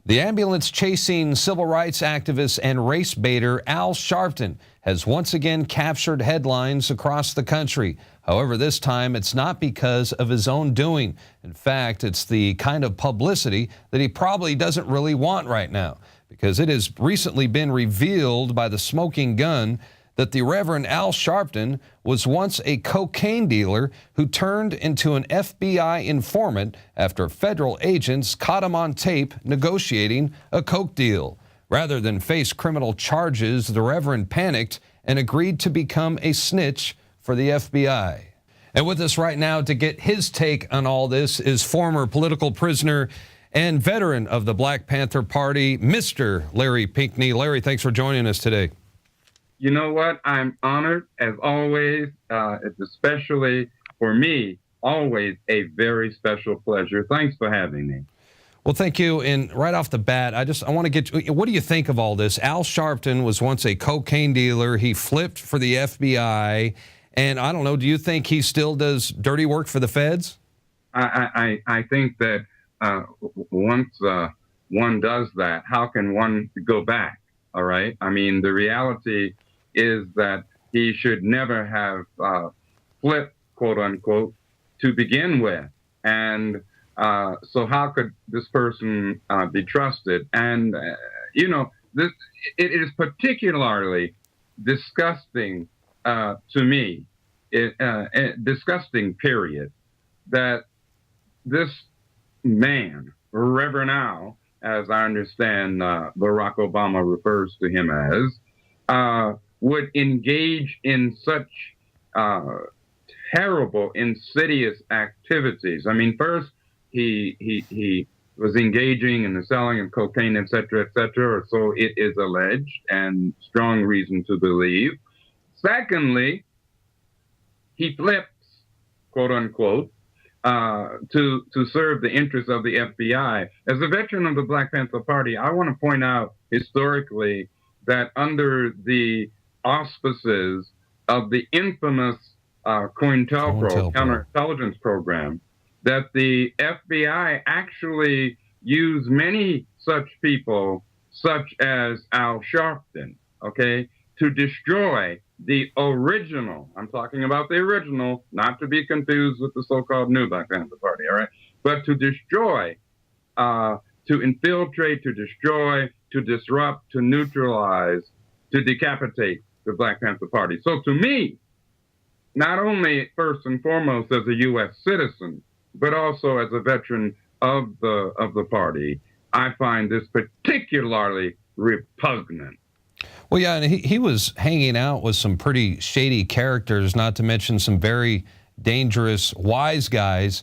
The ambulance-chasing civil rights activist and race baiter Al Sharpton has once again captured headlines across the country. However, this time it's not because of his own doing. In fact, it's the kind of publicity that he probably doesn't really want right now, because it has recently been revealed by the smoking gun that the Reverend Al Sharpton was once a cocaine dealer who turned into an FBI informant after federal agents caught him on tape negotiating a coke deal. Rather than face criminal charges, the Reverend panicked and agreed to become a snitch for the FBI. And with us right now to get his take on all this is former political prisoner and veteran of the Black Panther Party, Mr. Larry Pinckney. Larry, thanks for joining us today. You know what? I'm honored, as always. It's especially, for me, always a very special pleasure. Thanks for having me. Well, thank you. And right off the bat, I want to get, what do you think of all this? Al Sharpton was once a cocaine dealer. He flipped for the FBI. And I don't know, do you think he still does dirty work for the feds? I think that once one does that, how can one go back? All right. I mean, the reality is that he should never have flipped, quote unquote, to begin with. And so how could this person be trusted? And, you know, it is particularly disgusting to me, disgusting, period, that this man, Reverend Al, as I understand Barack Obama refers to him as, would engage in such terrible, insidious activities. I mean, first, he was engaging in the selling of cocaine, et cetera, or so it is alleged, and strong reason to believe. Secondly, he flips, quote unquote, to serve the interests of the FBI. As a veteran of the Black Panther Party, I want to point out historically that under the auspices of the infamous COINTELPRO counterintelligence program, that the FBI actually used many such people, such as Al Sharpton, okay, to destroy the original, I'm talking about the original, not to be confused with the so-called new Black Panther Party, all right, but to destroy, to infiltrate, to destroy, to disrupt, to neutralize, to decapitate the Black Panther Party. So to me, not only first and foremost as a U.S. citizen, but also as a veteran of the party, I find this particularly repugnant. Well, yeah, and he was hanging out with some pretty shady characters, not to mention some very dangerous wise guys.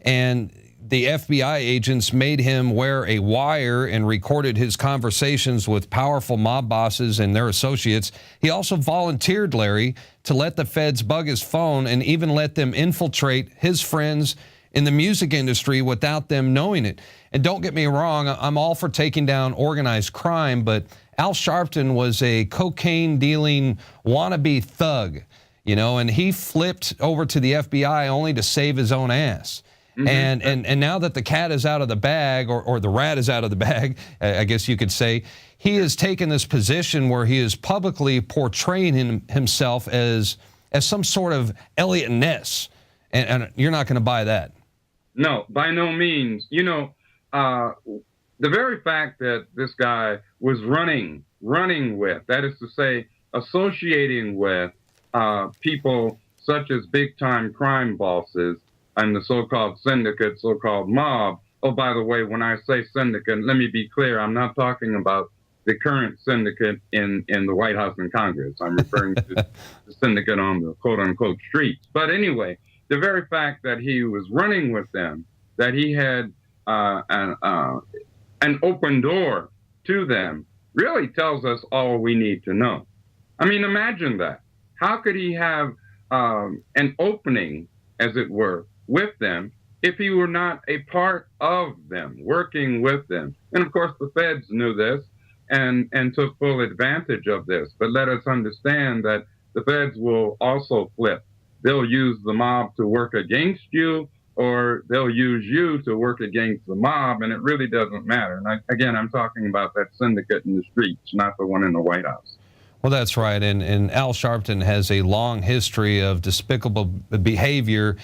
And the FBI agents made him wear a wire and recorded his conversations with powerful mob bosses and their associates. He also volunteered, Larry, to let the feds bug his phone and even let them infiltrate his friends in the music industry without them knowing it. And don't get me wrong, I'm all for taking down organized crime, but Al Sharpton was a cocaine-dealing wannabe thug, you know, and he flipped over to the FBI only to save his own ass. Mm-hmm. And now that the cat is out of the bag, or the rat is out of the bag, I guess you could say, he has taken this position where he is publicly portraying himself as some sort of Elliot Ness, and you're not going to buy that. No, by no means. You know, the very fact that this guy was running with, that is to say, associating with people such as big-time crime bosses and the so-called syndicate, so-called mob. Oh, by the way, when I say syndicate, let me be clear, I'm not talking about the current syndicate in the White House and Congress. I'm referring to the syndicate on the quote-unquote streets. But anyway, the very fact that he was running with them, that he had an open door to them, really tells us all we need to know. I mean, imagine that. How could he have an opening, as it were, with them if he were not a part of them, working with them? And of course, the feds knew this and took full advantage of this. But let us understand that the feds will also flip. They'll use the mob to work against you. or they'll use you to work against the mob, and it really doesn't matter. And again, I'm talking about that syndicate in the streets, not the one in the White House. Well, that's right. And Al Sharpton has a long history of despicable behavior.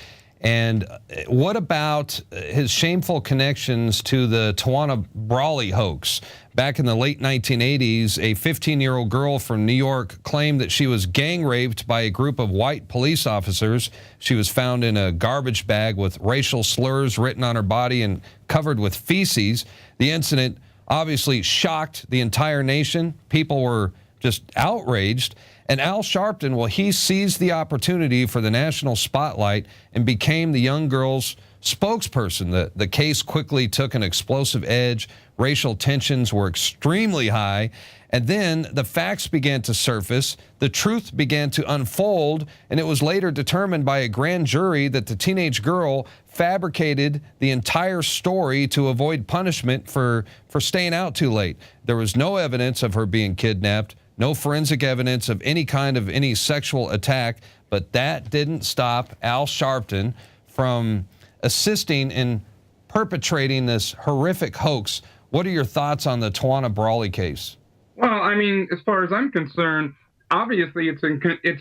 And what about his shameful connections to the Tawana Brawley hoax? Back in the late 1980s, a 15-year-old girl from New York claimed that she was gang raped by a group of white police officers. She was found in a garbage bag with racial slurs written on her body and covered with feces. The incident obviously shocked the entire nation. People were just outraged. And Al Sharpton, well, he seized the opportunity for the national spotlight and became the young girl's spokesperson. The case quickly took an explosive edge. Racial tensions were extremely high. And then the facts began to surface. The truth began to unfold. And it was later determined by a grand jury that the teenage girl fabricated the entire story to avoid punishment for staying out too late. There was no evidence of her being kidnapped. No forensic evidence of any kind of any sexual attack, but that didn't stop Al Sharpton from assisting in perpetrating this horrific hoax. What are your thoughts on the Tawana Brawley case? Well, I mean, as far as I'm concerned, obviously it's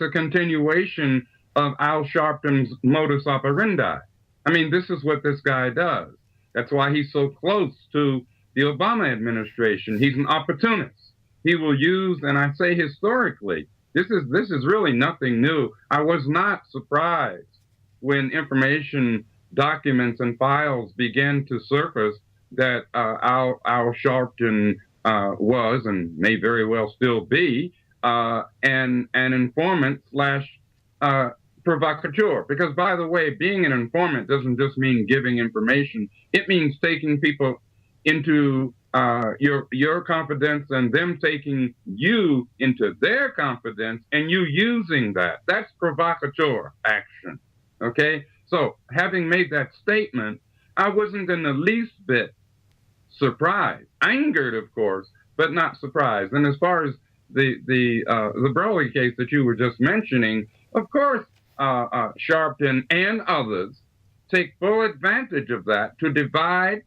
a continuation of Al Sharpton's modus operandi. I mean, this is what this guy does. That's why he's so close to the Obama administration. He's an opportunist. He will use, and I say historically, this is really nothing new. I was not surprised when information, documents, and files began to surface that Al Sharpton was, and may very well still be, an informant slash provocateur. Because, by the way, being an informant doesn't just mean giving information. It means taking people into your confidence and them taking you into their confidence and you using that. That's provocateur action. Okay? So having made that statement, I wasn't in the least bit surprised. Angered, of course, but not surprised. And as far as the Brawley case that you were just mentioning, of course, Sharpton and others take full advantage of that to divide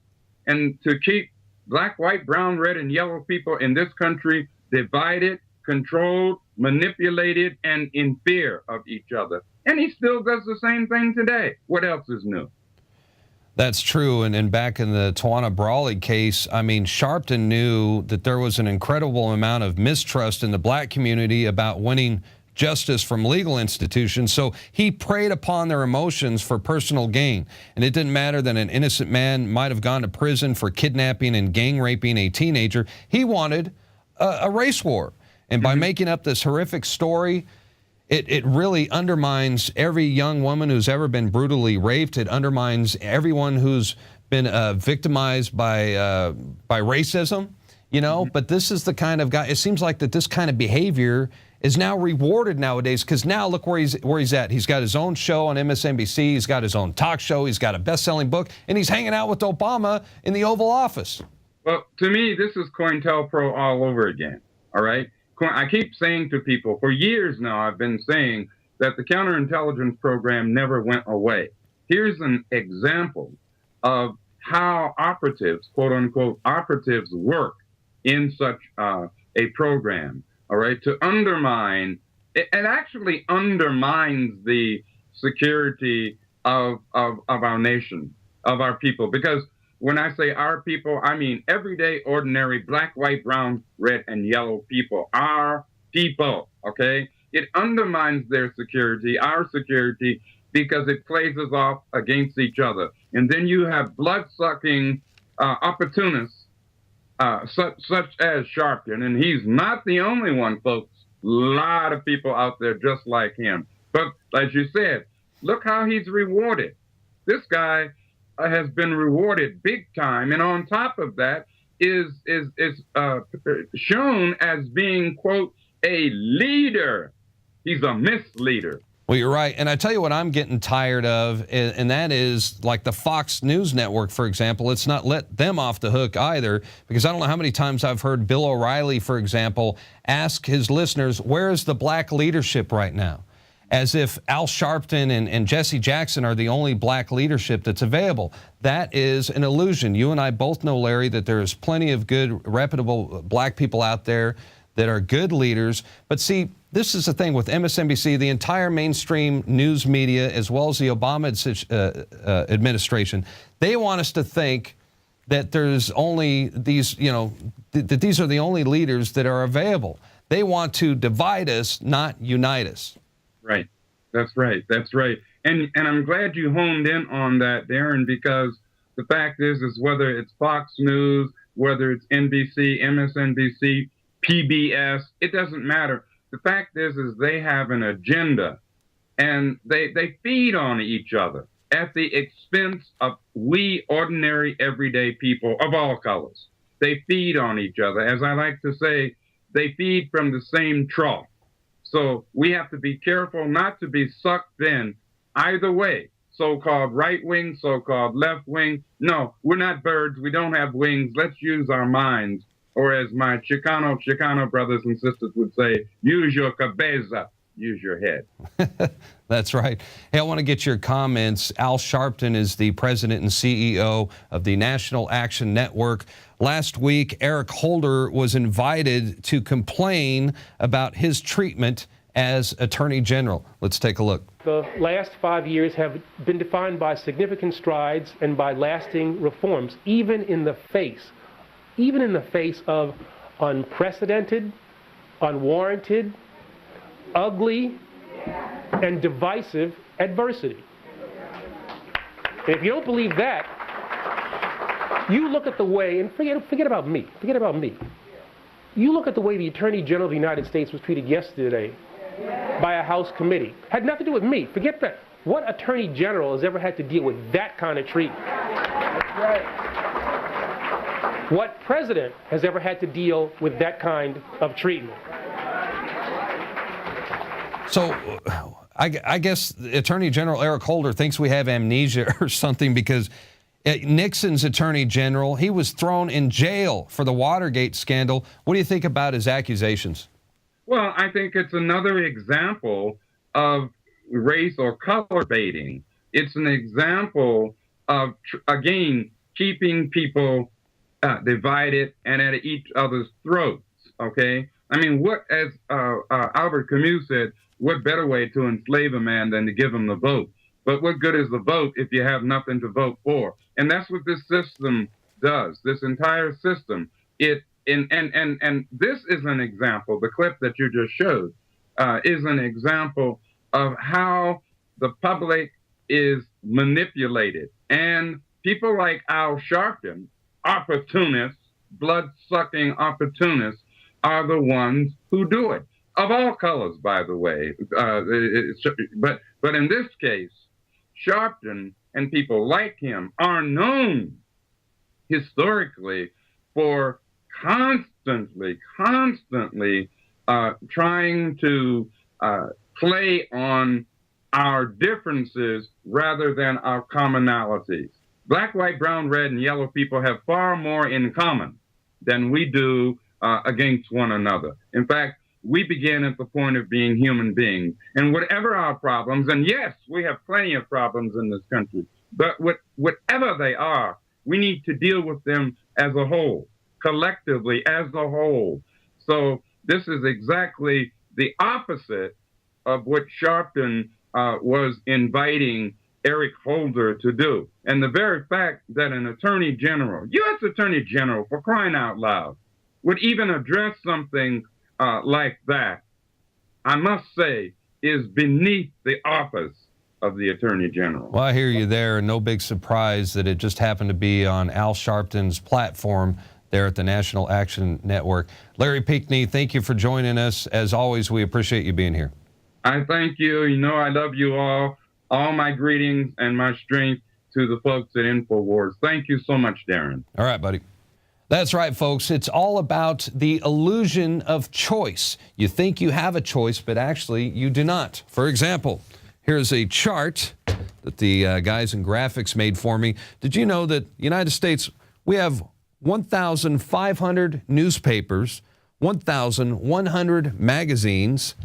and to keep black, white, brown, red, and yellow people in this country divided, controlled, manipulated, and in fear of each other. And he still does the same thing today. What else is new? That's true. And back in the Tawana Brawley case, I mean, Sharpton knew that there was an incredible amount of mistrust in the black community about winning justice from legal institutions. So he preyed upon their emotions for personal gain. And it didn't matter that an innocent man might have gone to prison for kidnapping and gang raping a teenager. He wanted a race war. And by making up this horrific story, it really undermines every young woman who's ever been brutally raped. It undermines everyone who's been victimized by racism, you know. But this is the kind of guy, it seems like that this kind of behavior is now rewarded nowadays, because now look where he's at. He's got his own show on MSNBC. He's got his own talk show. He's got a best-selling book, and he's hanging out with Obama in the Oval Office. Well, to me, this is COINTELPRO all over again, all right? I keep saying to people, for years now, I've been saying that the counterintelligence program never went away. Here's an example of how operatives, quote-unquote operatives, work in such a program. All right, to undermine, it actually undermines the security of our nation, of our people. Because when I say our people, I mean everyday, ordinary, black, white, brown, red, and yellow people, our people, okay? It undermines their security, our security, because it plays us off against each other. And then you have blood-sucking opportunists, such as Sharpton, and he's not the only one, folks. A lot of people out there just like him. But as you said, look how he's rewarded. This guy has been rewarded big time, and on top of that is shown as being, quote, a leader. He's a misleader. Well, you're right. And I tell you what I'm getting tired of, and that is like the Fox News Network, for example. Let's not let them off the hook either, because I don't know how many times I've heard Bill O'Reilly, for example, ask his listeners, where is the black leadership right now? as if Al Sharpton and Jesse Jackson are the only black leadership that's available. That is an illusion. You and I both know, Larry, that there's plenty of good, reputable black people out there that are good leaders. But see, this is the thing with MSNBC, the entire mainstream news media, as well as the Obama administration, they want us to think that there's only these, that these are the only leaders that are available. They want to divide us, not unite us. Right. That's right. That's right. And I'm glad you honed in on that, Darren, because the fact is whether it's Fox News, whether it's NBC, MSNBC, PBS, it doesn't matter. The fact is they have an agenda, and they feed on each other at the expense of we ordinary, everyday people of all colors. They feed on each other. As I like to say, they feed from the same trough. So we have to be careful not to be sucked in either way, so-called right wing, so-called left wing. No, we're not birds. We don't have wings. Let's use our minds. Or as my Chicano brothers and sisters would say, use your cabeza, use your head. That's right. Hey, I want to get your comments. Al Sharpton is the president and CEO of the National Action Network. Last week, Eric Holder was invited to complain about his treatment as Attorney General. Let's take a look. The last 5 years have been defined by significant strides and by lasting reforms, even in the face of unprecedented, unwarranted, ugly, and divisive adversity. And if you don't believe that, you look at the way, and forget about me. You look at the way the Attorney General of the United States was treated yesterday by a House committee. Had nothing to do with me. Forget that. What Attorney General has ever had to deal with that kind of treatment? That's right. What president has ever had to deal with that kind of treatment? So I guess Attorney General Eric Holder thinks we have amnesia or something, because Nixon's Attorney General, he was thrown in jail for the Watergate scandal. What do you think about his accusations? Well, I think it's another example of race or color baiting. It's an example of, again, keeping people divided and at each other's throats, okay? I mean, as Albert Camus said, what better way to enslave a man than to give him the vote? But what good is the vote if you have nothing to vote for? And that's what this system does, this entire system. And this is an example, the clip that you just showed is an example of how the public is manipulated. And people like Al Sharpton, opportunists, blood-sucking opportunists, are the ones who do it. Of all colors, by the way. But in this case, Sharpton and people like him are known historically for constantly trying to play on our differences rather than our commonalities. Black, white, brown, red, and yellow people have far more in common than we do against one another. In fact, we begin at the point of being human beings. And whatever our problems, and yes, we have plenty of problems in this country, but whatever they are, we need to deal with them as a whole, collectively as a whole. So this is exactly the opposite of what Sharpton was inviting Eric Holder to do. And the very fact that an attorney general, U.S. Attorney General, for crying out loud, would even address something like that, I must say, is beneath the office of the Attorney General. Well, I hear you there. No big surprise that it just happened to be on Al Sharpton's platform there at the National Action Network. Larry Pinckney, thank you for joining us. As always, we appreciate you being here. I thank you. You know I love you all. All my greetings and my strength to the folks at INFOWARS. Thank you so much, Darren. All right, buddy. That's right, folks. It's all about the illusion of choice. You think you have a choice, but actually you do not. For example, here's a chart that the guys in graphics made for me. Did you know that United States, we have 1,500 newspapers, 1,100 magazines,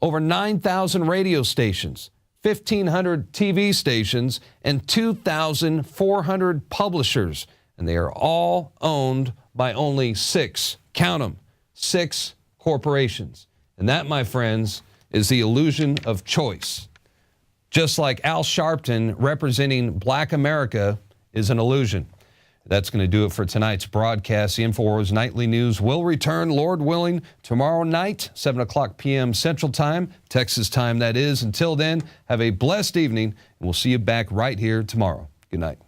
over 9,000 radio stations, 1,500 TV stations, and 2,400 publishers. And they are all owned by only 6, count them, 6 corporations. And that, my friends, is the illusion of choice. Just like Al Sharpton representing Black America is an illusion. That's going to do it for tonight's broadcast. The INFOWARS Nightly News will return, Lord willing, tomorrow night, 7 o'clock p.m. Central Time, Texas time that is. Until then, have a blessed evening, and we'll see you back right here tomorrow. Good night.